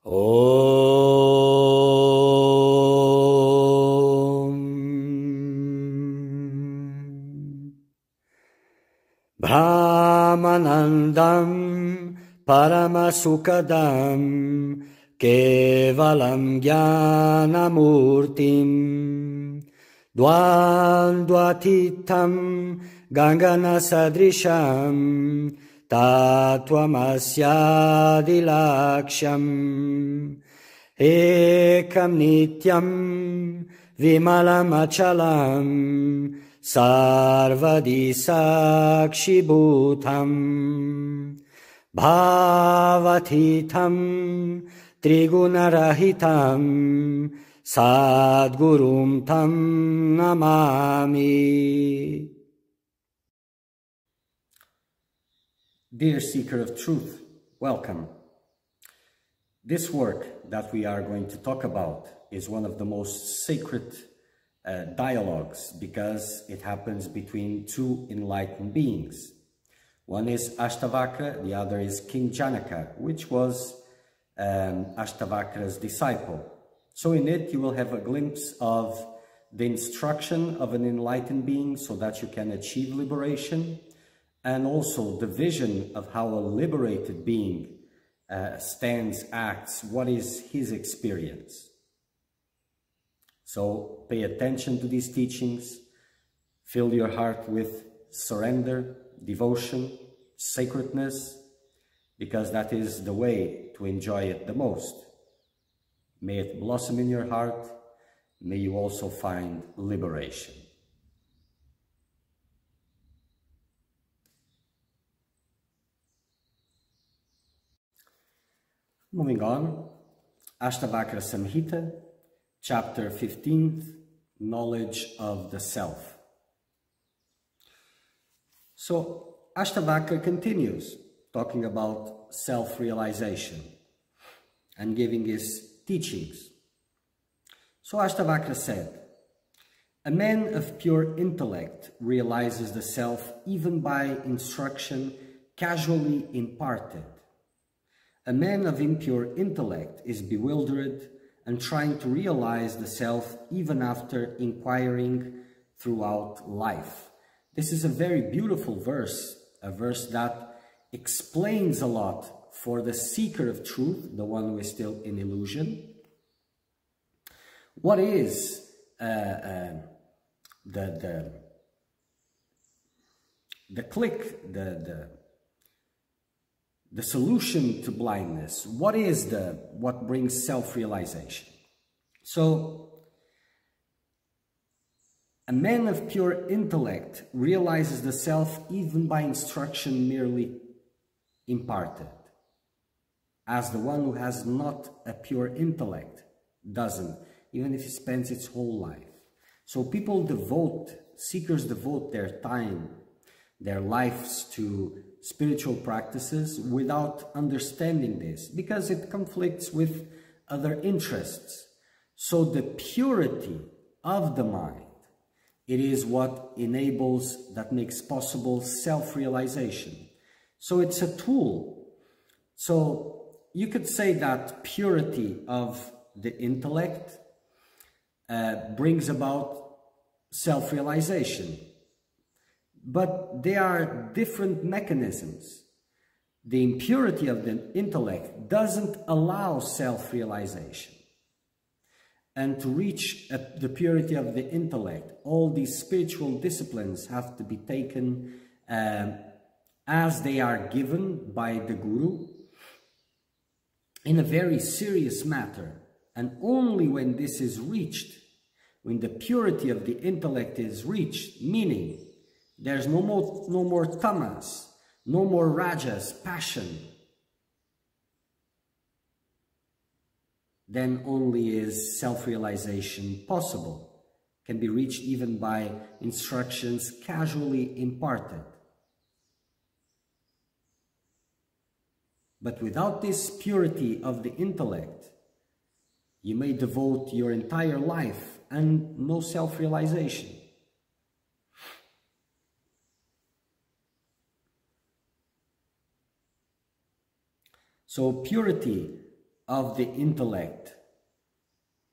Om Brahmanandam Paramasukadam Kevalam Jnanamurtim Dvandvatitam Gangana Sadrisham Tattvamasyadilaksham Ekam Nityam Vimalamachalam Sarvadi Sakshibhutam Bhavatitam Trigunarahitam Sadgurum Tam Namami. Dear Seeker of Truth, welcome. This work that we are going to talk about is one of the most sacred dialogues because it happens between two enlightened beings. One is Ashtavakra, the other is King Janaka, which was Ashtavakara's disciple. So in it you will have a glimpse of the instruction of an enlightened being so that you can achieve liberation, and also the vision of how a liberated being stands, acts, what is his experience. So pay attention to these teachings, fill your heart with surrender, devotion, sacredness, because that is the way to enjoy it the most. May it blossom in your heart, may you also find liberation. Moving on, Ashtavakra Samhita, chapter 15, Knowledge of the Self. So Ashtavakra continues talking about self-realization and giving his teachings. So Ashtavakra said, "A man of pure intellect realizes the self even by instruction casually imparted. A man of impure intellect is bewildered and trying to realize the self even after inquiring throughout life." This is a very beautiful verse, a verse that explains a lot for the seeker of truth, the one who is still in illusion. What is the solution to blindness? What brings self-realization? So, a man of pure intellect realizes the self even by instruction merely imparted, as the one who has not a pure intellect doesn't, even if he spends his whole life. So seekers devote their time, their lives to spiritual practices without understanding this, because it conflicts with other interests. So the purity of the mind, it is what enables, that makes possible self-realization. So it's a tool. So you could say that purity of the intellect brings about self-realization. But they are different mechanisms. The impurity of the intellect doesn't allow self-realization. And to reach the purity of the intellect, all these spiritual disciplines have to be taken as they are given by the Guru in a very serious matter. And only when this is reached, when the purity of the intellect is reached, meaning there's no more tamas, no more rajas, passion, then only is self-realization possible, can be reached even by instructions casually imparted. But without this purity of the intellect, you may devote your entire life and no self-realization. So purity of the intellect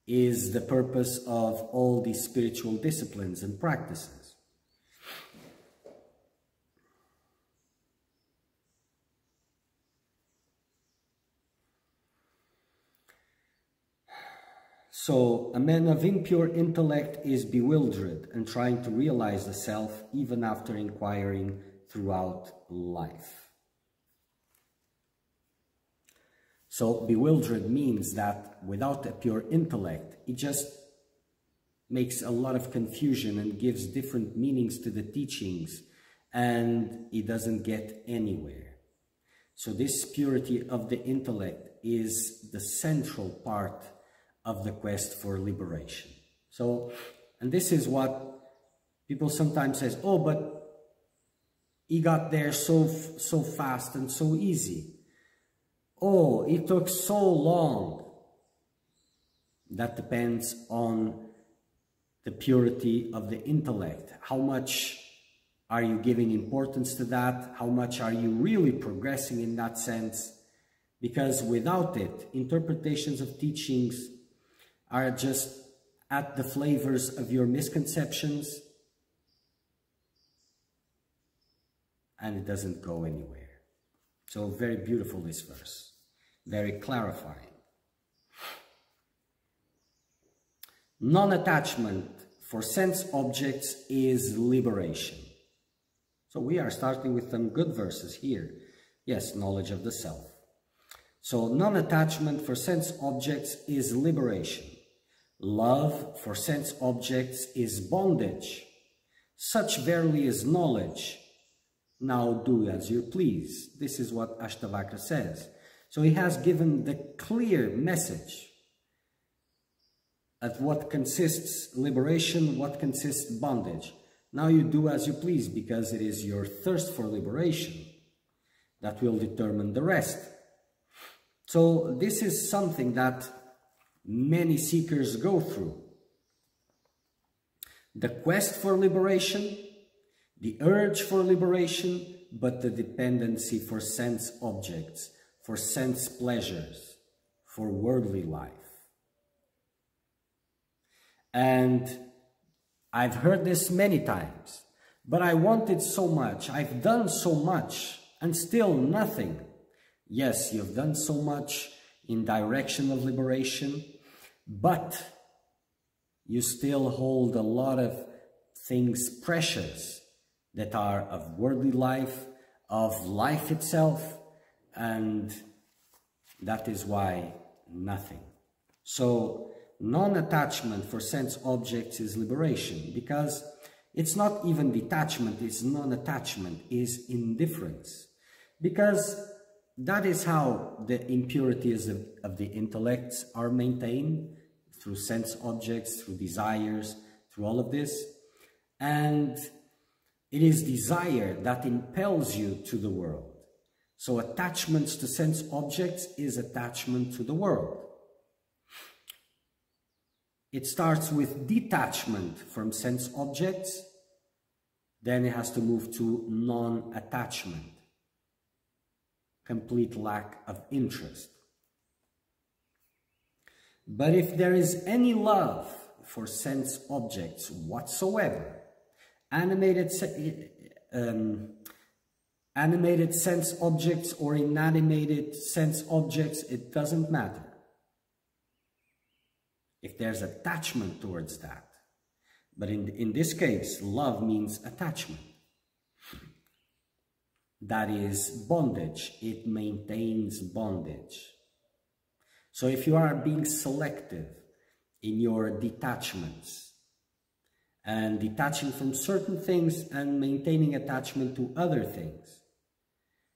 is the purpose of all these spiritual disciplines and practices. So, a man of impure intellect is bewildered and trying to realize the self even after inquiring throughout life. So, bewildered means that without a pure intellect, it just makes a lot of confusion and gives different meanings to the teachings, and it doesn't get anywhere. So, this purity of the intellect is the central part of the quest for liberation. So, and this is what people sometimes say, oh, but he got there so fast and so easy. Oh, it took so long. That depends on the purity of the intellect. How much are you giving importance to that? How much are you really progressing in that sense? Because without it, interpretations of teachings are just at the flavors of your misconceptions, and it doesn't go anywhere. So very beautiful, this verse, very clarifying. Non-attachment for sense objects is liberation. So we are starting with some good verses here. Yes, knowledge of the self. So non-attachment for sense objects is liberation. Love for sense objects is bondage. Such verily is knowledge. Now do as you please. This is what Ashtavakra says. So he has given the clear message of what consists liberation, what consists bondage. Now you do as you please, because it is your thirst for liberation that will determine the rest. So this is something that many seekers go through. The quest for liberation, the urge for liberation, but the dependency for sense objects, for sense pleasures, for worldly life. And I've heard this many times, but I wanted so much, I've done so much, and still nothing. Yes, you've done so much in direction of liberation, but you still hold a lot of things precious that are of worldly life, of life itself, and that is why nothing. So non-attachment for sense objects is liberation, because it's not even detachment, it's non-attachment, is indifference. Because that is how the impurities of the intellects are maintained, through sense objects, through desires, through all of this. And it is desire that impels you to the world. So attachments to sense objects is attachment to the world. It starts with detachment from sense objects, then it has to move to non-attachment, complete lack of interest. But if there is any love for sense objects whatsoever, animated sense objects or inanimated sense objects, it doesn't matter. If there's attachment towards that. But in this case, love means attachment. That is bondage. It maintains bondage. So if you are being selective in your detachments and detaching from certain things and maintaining attachment to other things,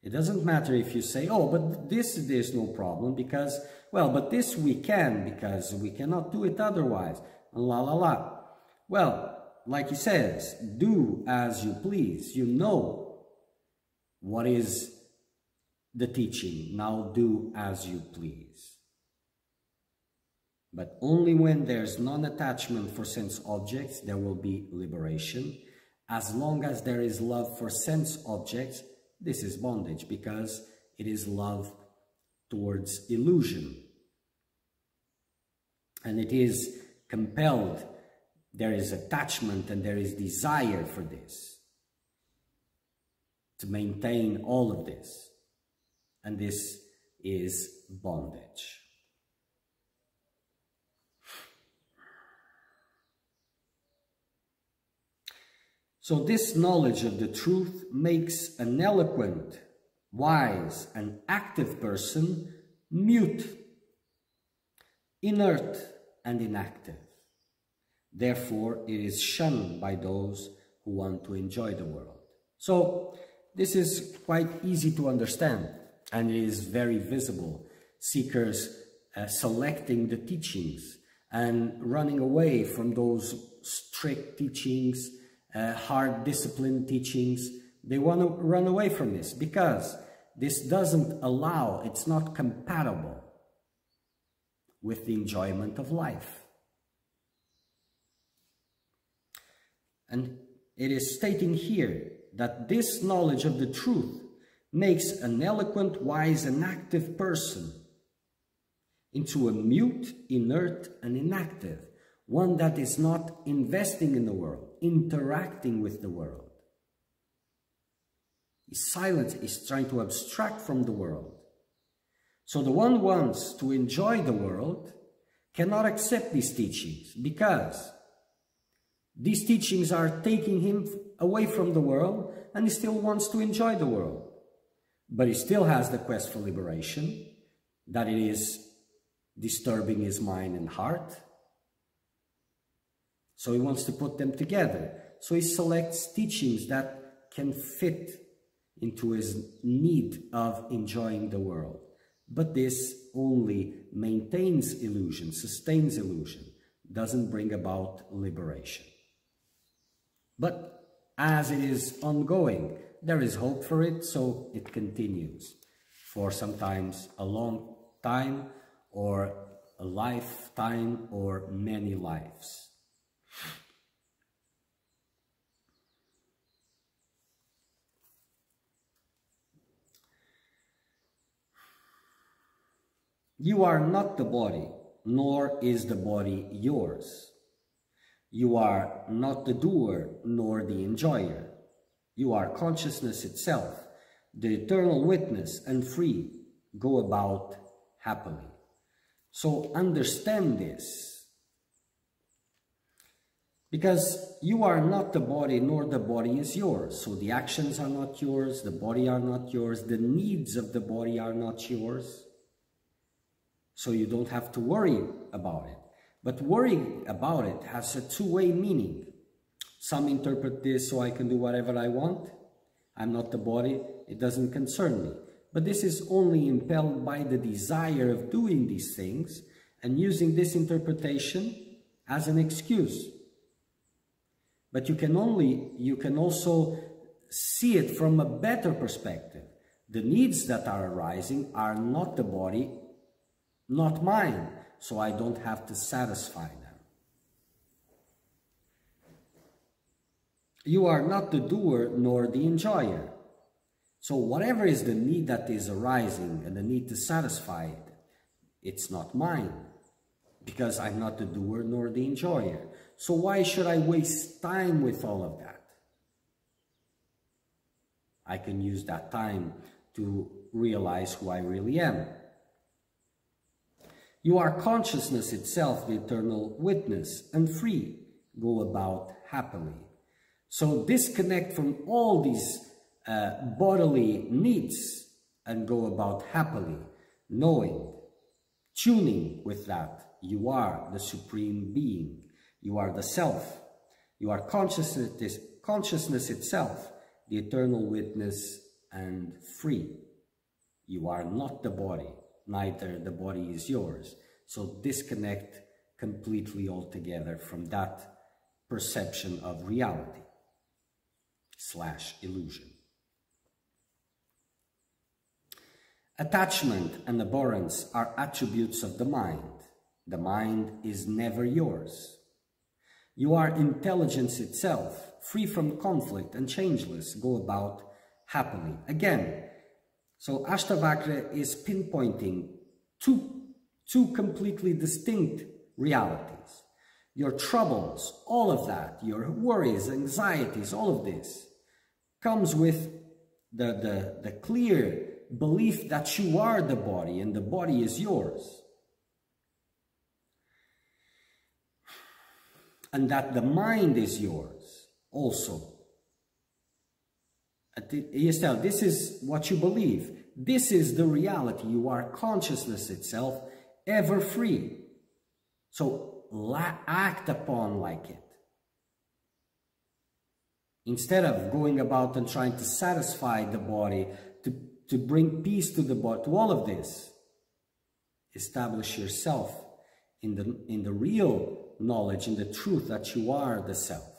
it doesn't matter if you say, oh, but this, there's no problem because, well, but this we can because we cannot do it otherwise, la la la. Well, like he says, do as you please. You know what is the teaching. Now do as you please. But only when there's non-attachment for sense objects, there will be liberation. As long as there is love for sense objects, this is bondage, because it is love towards illusion. and it is compelled, there is attachment and there is desire for this, to maintain all of this. And this is bondage. So this knowledge of the truth makes an eloquent, wise, and active person mute, inert, and inactive. Therefore, it is shunned by those who want to enjoy the world. So this is quite easy to understand, and it is very visible. Seekers selecting the teachings and running away from those strict teachings, hard discipline teachings. They want to run away from this because this doesn't allow, it's not compatible with the enjoyment of life. And it is stating here that this knowledge of the truth makes an eloquent, wise, and active person into a mute, inert, and inactive, one that is not investing in the world, interacting with the world. Is silent, is trying to abstract from the world. So the one who wants to enjoy the world cannot accept these teachings because these teachings are taking him away from the world, and he still wants to enjoy the world. But he still has the quest for liberation, that it is disturbing his mind and heart. So he wants to put them together. So he selects teachings that can fit into his need of enjoying the world. But this only maintains illusion, sustains illusion, doesn't bring about liberation. But as it is ongoing, there is hope for it, so it continues for sometimes a long time, or a lifetime, or many lives. You are not the body, nor is the body yours. You are not the doer, nor the enjoyer. You are consciousness itself, the eternal witness, and free. Go about happily. So understand this, because you are not the body, nor the body is yours. So the actions are not yours, the body are not yours, the needs of the body are not yours. So you don't have to worry about it. But worrying about it has a two-way meaning. Some interpret this so I can do whatever I want. I'm not the body, it doesn't concern me. But this is only impelled by the desire of doing these things and using this interpretation as an excuse. But you can also see it from a better perspective. The needs that are arising are not the body, not mine, so I don't have to satisfy them. You are not the doer nor the enjoyer. So whatever is the need that is arising and the need to satisfy it, it's not mine, because I'm not the doer nor the enjoyer. So why should I waste time with all of that? I can use that time to realize who I really am. You are consciousness itself, the eternal witness, and free. Go about happily. So disconnect from all these bodily needs and go about happily, knowing, tuning with that. You are the supreme being. You are the self. You are consciousness itself, the eternal witness, and free. You are not the body. Neither the body is yours. So disconnect completely altogether from that perception of reality / illusion. Attachment and abhorrence are attributes of the mind. The mind is never yours. You are intelligence itself, free from conflict and changeless. Go about happily. Again, so Ashtavakra is pinpointing two completely distinct realities. Your troubles, all of that, your worries, anxieties, all of this comes with the clear belief that you are the body and the body is yours. And that the mind is yours also. Estelle, this is what you believe. This is the reality. You are consciousness itself, ever free. So act upon like it. Instead of going about and trying to satisfy the body, to bring peace to the body, to all of this, establish yourself in the real knowledge, in the truth that you are the self.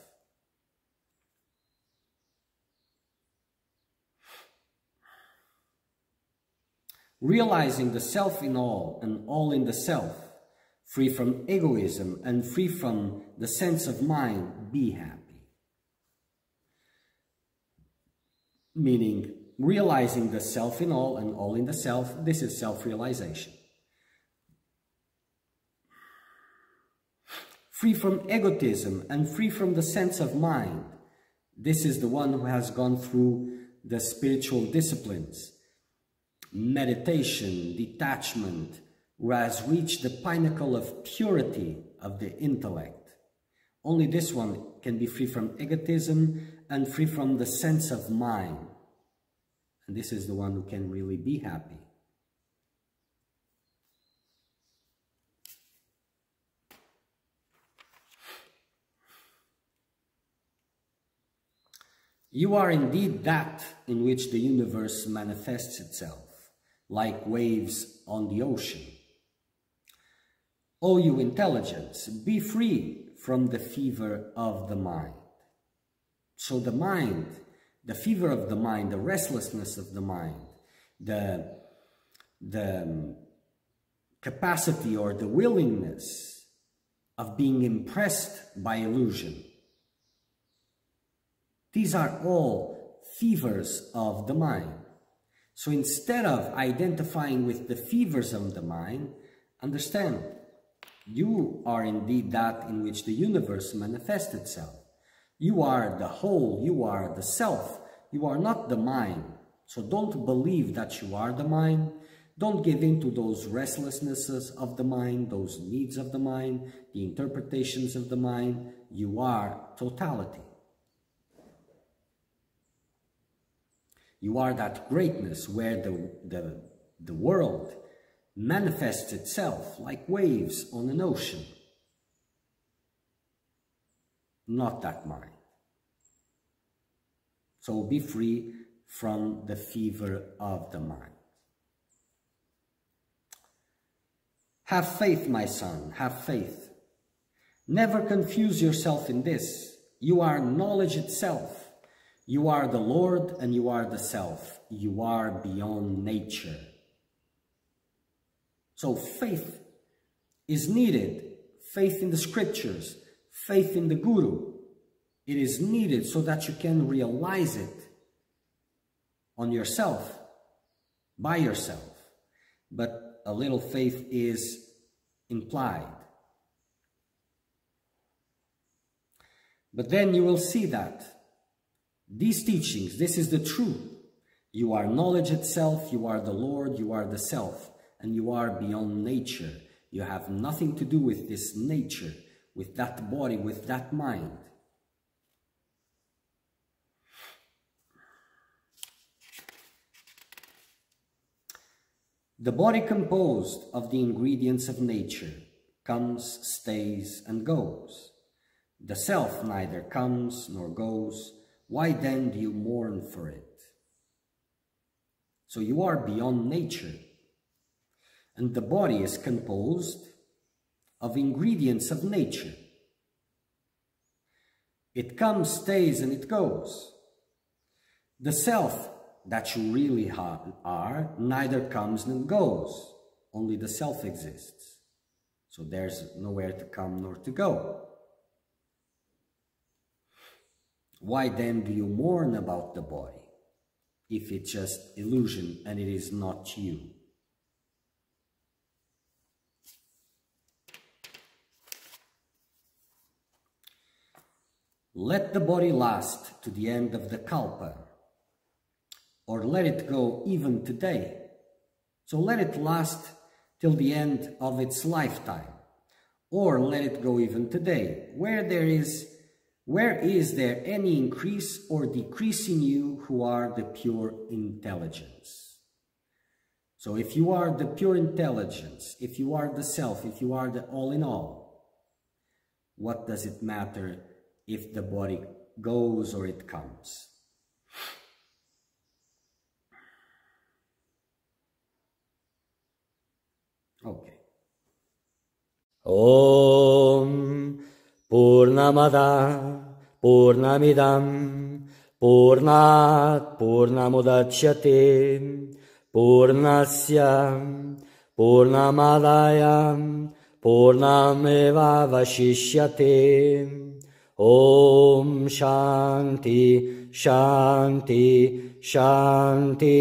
Realizing the self in all and all in the self, free from egoism and free from the sense of mind, be happy. Meaning, realizing the self in all and all in the self, this is self-realization. Free from egotism and free from the sense of mind, this is the one who has gone through the spiritual disciplines, meditation, detachment, who has reached the pinnacle of purity of the intellect. Only this one can be free from egotism and free from the sense of mind. And this is the one who can really be happy. You are indeed that in which the universe manifests itself, like waves on the ocean. O you intelligence, be free from the fever of the mind. So the mind, the fever of the mind, the restlessness of the mind, the capacity or the willingness of being impressed by illusion, these are all fevers of the mind. So instead of identifying with the fevers of the mind, understand, you are indeed that in which the universe manifests itself. You are the whole, you are the self, you are not the mind. So don't believe that you are the mind. Don't give in to those restlessnesses of the mind, those needs of the mind, the interpretations of the mind. You are totality. You are that greatness where the world manifests itself like waves on an ocean. Not that mind. So be free from the fever of the mind. Have faith, my son, have faith. Never confuse yourself in this. You are knowledge itself. You are the Lord and you are the self. You are beyond nature. So faith is needed. Faith in the scriptures, faith in the Guru. It is needed so that you can realize it on yourself, by yourself. But a little faith is implied. But then you will see that these teachings, this is the truth. You are knowledge itself, you are the Lord, you are the self, and you are beyond nature. You have nothing to do with this nature, with that body, with that mind. The body composed of the ingredients of nature comes, stays, and goes. The self neither comes nor goes. Why then do you mourn for it? So you are beyond nature. And the body is composed of ingredients of nature. It comes, stays, and it goes. The self that you really are neither comes nor goes. Only the self exists. So there's nowhere to come nor to go. Why then do you mourn about the body, if it's just illusion and it is not you? Let the body last to the end of the kalpa, or let it go even today. So let it last till the end of its lifetime, or let it go even today. Where is there any increase or decrease in you who are the pure intelligence? So if you are the pure intelligence, if you are the self, if you are the all in all, what does it matter if the body goes or it comes? Okay. Om Purnamada Purnamidam Purnat Purnamudachyate Purnasya Purnamadaya Purnameva Vashishyate. Om Shanti Shanti Shanti.